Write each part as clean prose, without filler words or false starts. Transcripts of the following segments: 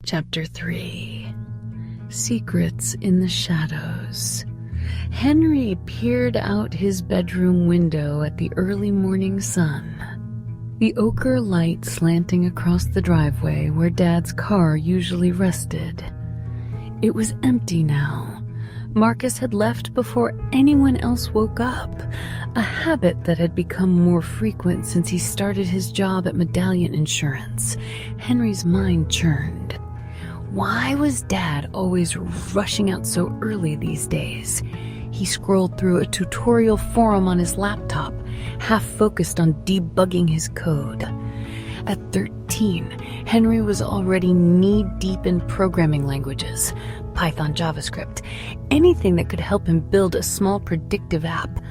Chapter 3. Secrets in the Shadows. Henry peered out his bedroom window at the early morning sun. The ochre light slanting across the driveway where Dad's car usually rested. It was empty now. Marcus had left before anyone else woke up, a habit that had become more frequent since he started his job at Medallion Insurance. Henry's mind churned. Why was Dad always rushing out so early these days? He scrolled through a tutorial forum on his laptop, half focused on debugging his code. At 13, Henry was already knee-deep in programming languages, Python, JavaScript, anything that could help him build a small predictive app.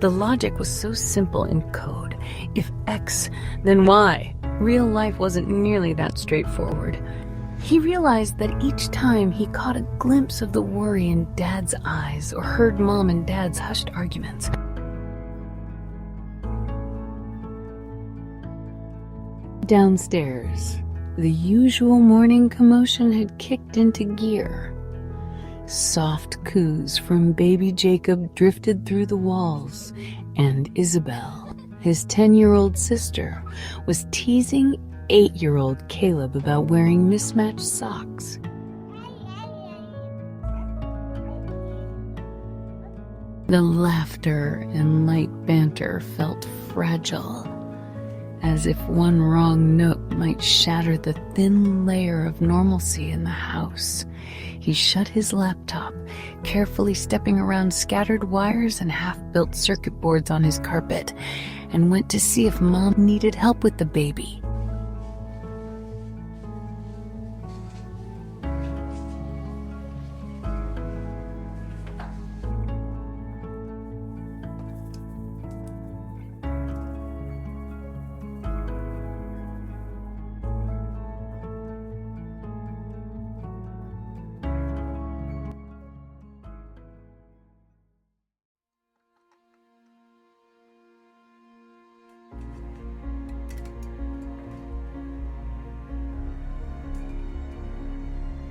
The logic was so simple in code. If X, then Y. Real life wasn't nearly that straightforward. He realized that each time he caught a glimpse of the worry in Dad's eyes or heard Mom and Dad's hushed arguments. Downstairs, the usual morning commotion had kicked into gear. Soft coos from baby Jacob drifted through the walls, and Isabel, his 10-year-old sister, was teasing 8-year-old Caleb about wearing mismatched socks. The laughter and light banter felt fragile, as if one wrong note might shatter the thin layer of normalcy in the house. He shut his laptop, carefully stepping around scattered wires and half-built circuit boards on his carpet, and went to see if Mom needed help with the baby.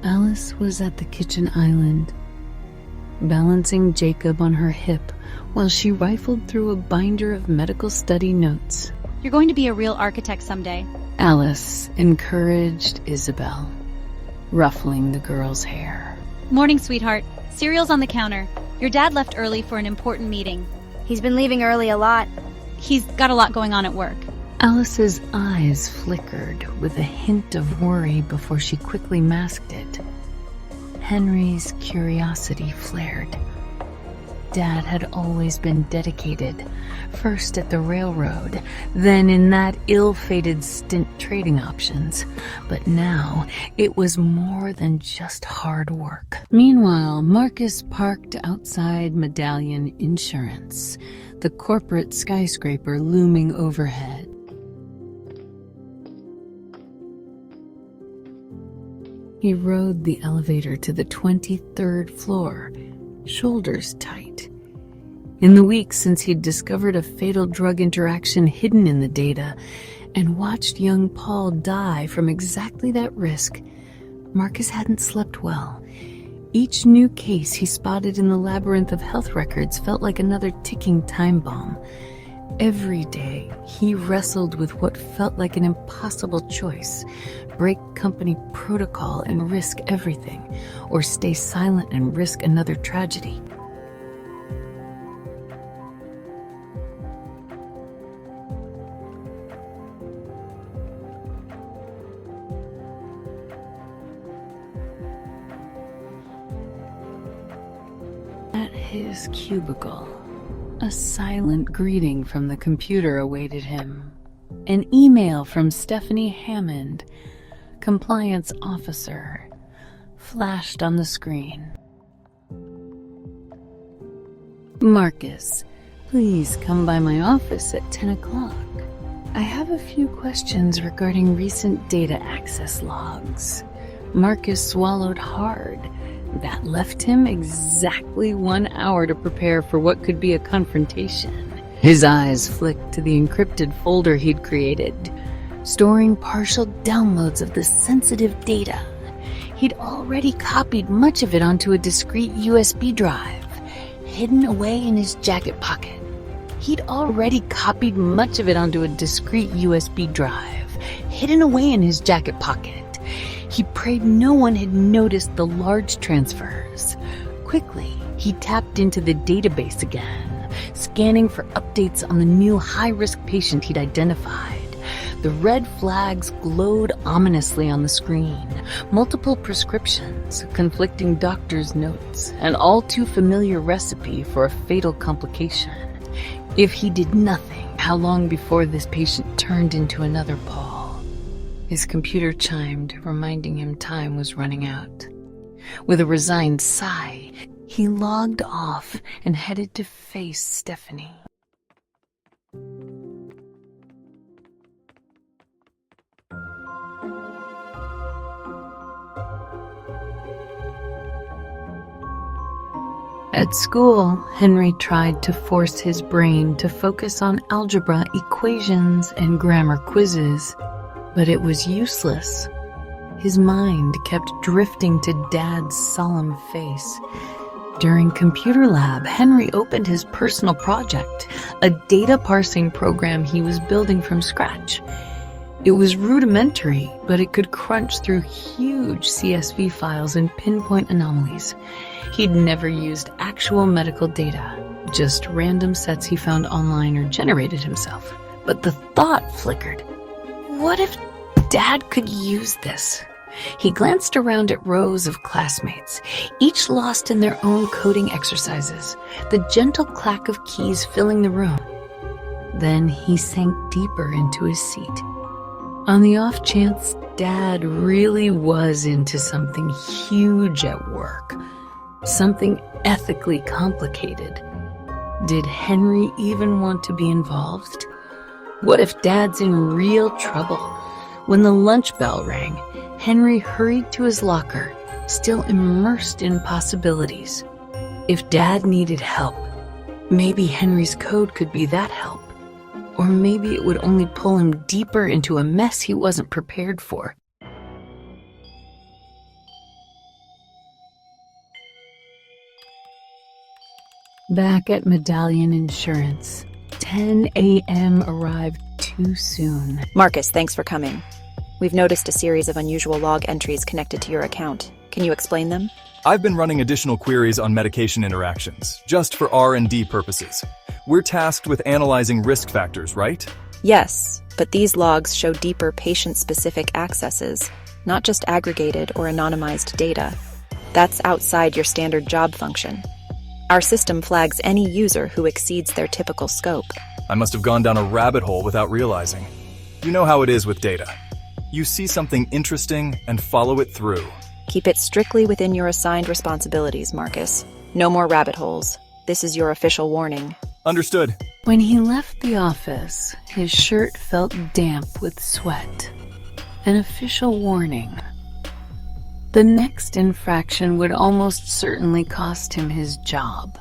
Alice was at the kitchen island, balancing Jacob on her hip while she rifled through a binder of medical study notes. You're going to be a real architect someday. Alice encouraged Isabel, ruffling the girl's hair. Morning, sweetheart. Cereal's on the counter. Your dad left early for an important meeting. He's been leaving early a lot. He's got a lot going on at work. Alice's eyes flickered with a hint of worry before she quickly masked it. Henry's curiosity flared. Dad had always been dedicated, first at the railroad, then in that ill-fated stint trading options. But now, it was more than just hard work. Meanwhile, Marcus parked outside Medallion Insurance, the corporate skyscraper looming overhead. He rode the elevator to the 23rd floor, shoulders tight. In the weeks since he'd discovered a fatal drug interaction hidden in the data and watched young Paul die from exactly that risk, Marcus hadn't slept well. Each new case he spotted in the labyrinth of health records felt like another ticking time bomb. Every day, he wrestled with what felt like an impossible choice: break company protocol and risk everything, or stay silent and risk another tragedy. At his cubicle, a silent greeting from the computer awaited him. An email from Stephanie Hammond, compliance officer, flashed on the screen. Marcus, please come by my office at 10 o'clock. I have a few questions regarding recent data access logs. Marcus swallowed hard. That left him exactly 1 hour to prepare for what could be a confrontation. His eyes flicked to the encrypted folder he'd created, storing partial downloads of the sensitive data. He'd already copied much of it onto a discrete USB drive, hidden away in his jacket pocket. He'd already copied much of it onto a discrete USB drive, hidden away in his jacket pocket. He prayed no one had noticed the large transfers. Quickly, he tapped into the database again, scanning for updates on the new high-risk patient he'd identified. The red flags glowed ominously on the screen. Multiple prescriptions, conflicting doctor's notes, an all-too-familiar recipe for a fatal complication. If he did nothing, how long before this patient turned into another Paul? His computer chimed, reminding him time was running out. With a resigned sigh, he logged off and headed to face Stephanie. At school, Henry tried to force his brain to focus on algebra equations and grammar quizzes, but it was useless. His mind kept drifting to Dad's solemn face. During computer lab, Henry opened his personal project, a data parsing program he was building from scratch. It was rudimentary, but it could crunch through huge CSV files and pinpoint anomalies. He'd never used actual medical data, just random sets he found online or generated himself. But the thought flickered. What if Dad could use this? He glanced around at rows of classmates, each lost in their own coding exercises, the gentle clack of keys filling the room. Then he sank deeper into his seat. On the off chance Dad really was into something huge at work, something ethically complicated, did Henry even want to be involved? What if Dad's in real trouble? When the lunch bell rang, Henry hurried to his locker, still immersed in possibilities. If Dad needed help, maybe Henry's code could be that help. Or maybe it would only pull him deeper into a mess he wasn't prepared for. Back at Medallion Insurance, 10 a.m. arrived too soon. Marcus, thanks for coming. We've noticed a series of unusual log entries connected to your account. Can you explain them? I've been running additional queries on medication interactions, just for R&D purposes. We're tasked with analyzing risk factors, right? Yes, but these logs show deeper patient-specific accesses, not just aggregated or anonymized data. That's outside your standard job function. Our system flags any user who exceeds their typical scope. I must have gone down a rabbit hole without realizing. You know how it is with data. You see something interesting and follow it through. Keep it strictly within your assigned responsibilities, Marcus. No more rabbit holes. This is your official warning. Understood. When he left the office, his shirt felt damp with sweat. An official warning. The next infraction would almost certainly cost him his job,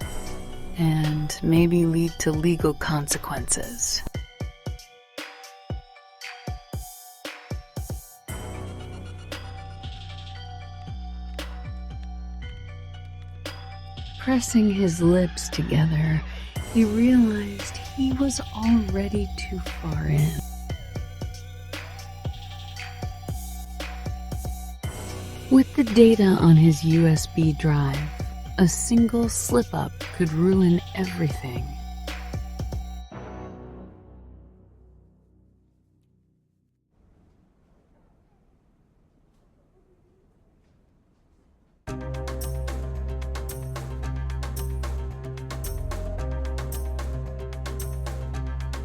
and maybe lead to legal consequences. Pressing his lips together, he realized he was already too far in. With the data on his USB drive, a single slip-up could ruin everything.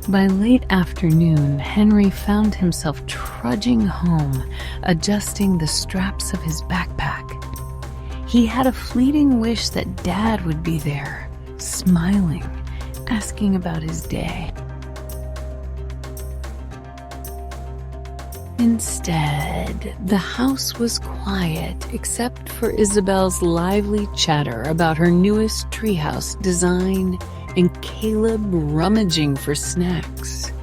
By late afternoon, Henry found himself trudging home, adjusting the straps of his backpack. He had a fleeting wish that Dad would be there, smiling, asking about his day. Instead, the house was quiet except for Isabel's lively chatter about her newest treehouse design and Caleb rummaging for snacks.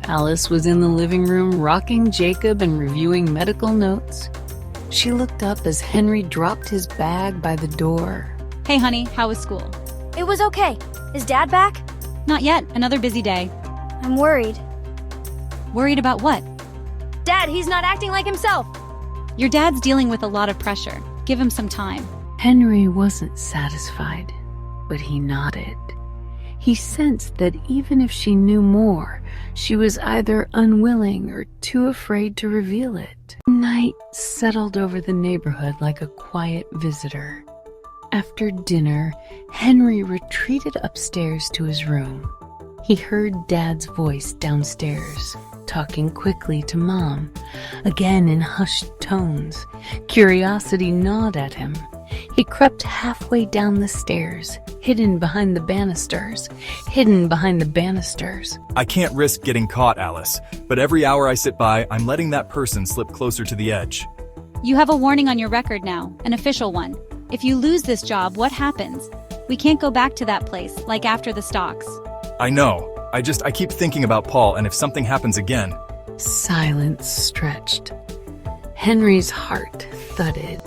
Alice was in the living room rocking Jacob and reviewing medical notes. She looked up as Henry dropped his bag by the door. Hey honey, how was school? It was okay. Is Dad back? Not yet, another busy day. I'm worried. Worried about what? Dad, he's not acting like himself. Your dad's dealing with a lot of pressure. Give him some time. Henry wasn't satisfied, but he nodded. He sensed that even if she knew more, she was either unwilling or too afraid to reveal it. Night settled over the neighborhood like a quiet visitor. After dinner, Henry retreated upstairs to his room. He heard Dad's voice downstairs, talking quickly to Mom, again in hushed tones. Curiosity gnawed at him. He crept halfway down the stairs, hidden behind the banisters. I can't risk getting caught, Alice, but every hour I sit by, I'm letting that person slip closer to the edge. You have a warning on your record now, an official one. If you lose this job, what happens? We can't go back to that place, like after the stocks. I know. I keep thinking about Paul, and if something happens again. Silence stretched. Henry's heart thudded.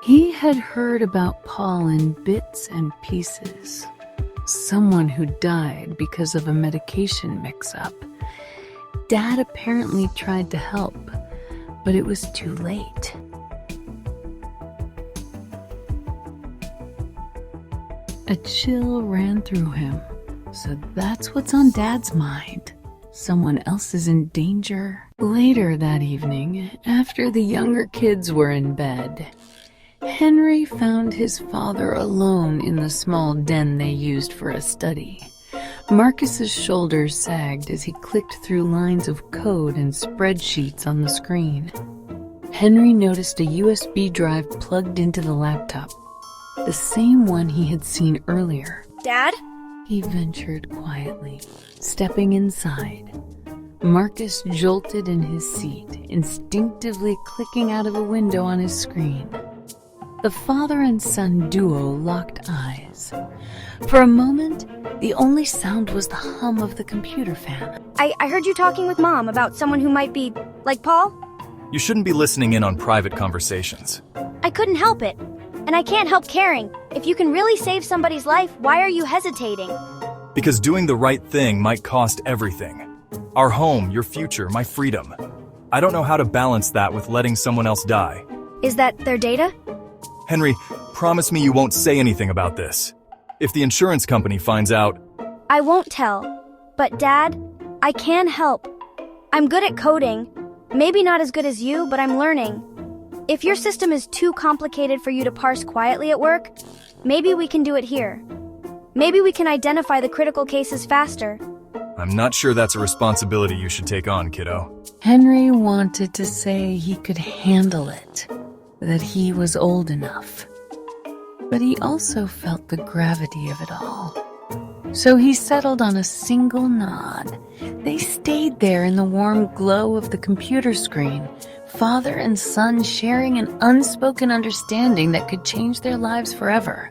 He had heard about Paul in bits and pieces. Someone who died because of a medication mix-up. Dad apparently tried to help, but it was too late. A chill ran through him. So that's what's on Dad's mind. Someone else is in danger. Later that evening, after the younger kids were in bed, Henry found his father alone in the small den they used for a study. Marcus's shoulders sagged as he clicked through lines of code and spreadsheets on the screen. Henry noticed a USB drive plugged into the laptop, the same one he had seen earlier. Dad? He ventured quietly, stepping inside. Marcus jolted in his seat, instinctively clicking out of a window on his screen. The father and son duo locked eyes. For a moment, the only sound was the hum of the computer fan. I heard you talking with Mom about someone who might be, like Paul? You shouldn't be listening in on private conversations. I couldn't help it. And I can't help caring. If you can really save somebody's life, why are you hesitating? Because doing the right thing might cost everything. Our home, your future, my freedom. I don't know how to balance that with letting someone else die. Is that their data? Henry, promise me you won't say anything about this. If the insurance company finds out... I won't tell. But Dad, I can help. I'm good at coding. Maybe not as good as you, but I'm learning. If your system is too complicated for you to parse quietly at work, maybe we can do it here. Maybe we can identify the critical cases faster. I'm not sure that's a responsibility you should take on, kiddo. Henry wanted to say he could handle it, that he was old enough. But he also felt the gravity of it all. So he settled on a single nod. They stayed there in the warm glow of the computer screen, father and son sharing an unspoken understanding that could change their lives forever.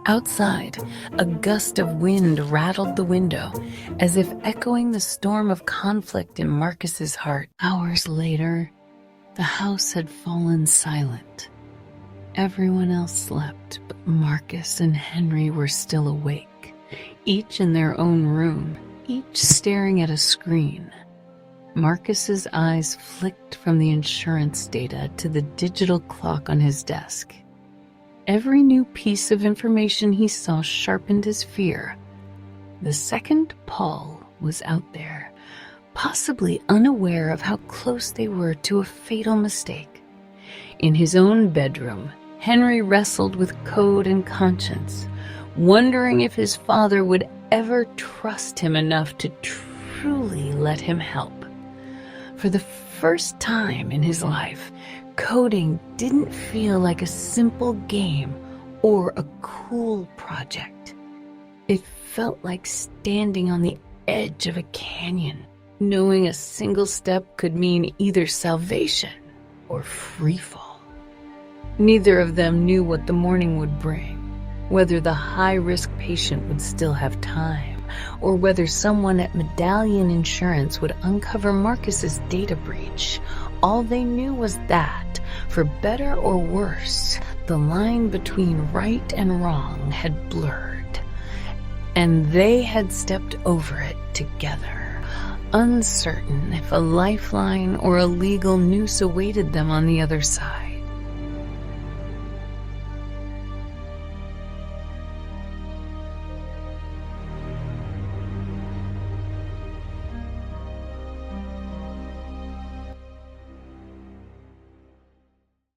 Outside, a gust of wind rattled the window, as if echoing the storm of conflict in Marcus's heart. Hours later, the house had fallen silent. Everyone else slept, but Marcus and Henry were still awake, each in their own room, each staring at a screen. Marcus's eyes flicked from the insurance data to the digital clock on his desk. Every new piece of information he saw sharpened his fear. The second Paul was out there, possibly unaware of how close they were to a fatal mistake. In his own bedroom, Henry wrestled with code and conscience, wondering if his father would ever trust him enough to truly let him help. For the first time in his life, coding didn't feel like a simple game or a cool project. It felt like standing on the edge of a canyon, knowing a single step could mean either salvation or freefall. Neither of them knew what the morning would bring, whether the high-risk patient would still have time, or whether someone at Medallion Insurance would uncover Marcus's data breach. All they knew was that, for better or worse, the line between right and wrong had blurred, and they had stepped over it together, uncertain if a lifeline or a legal noose awaited them on the other side.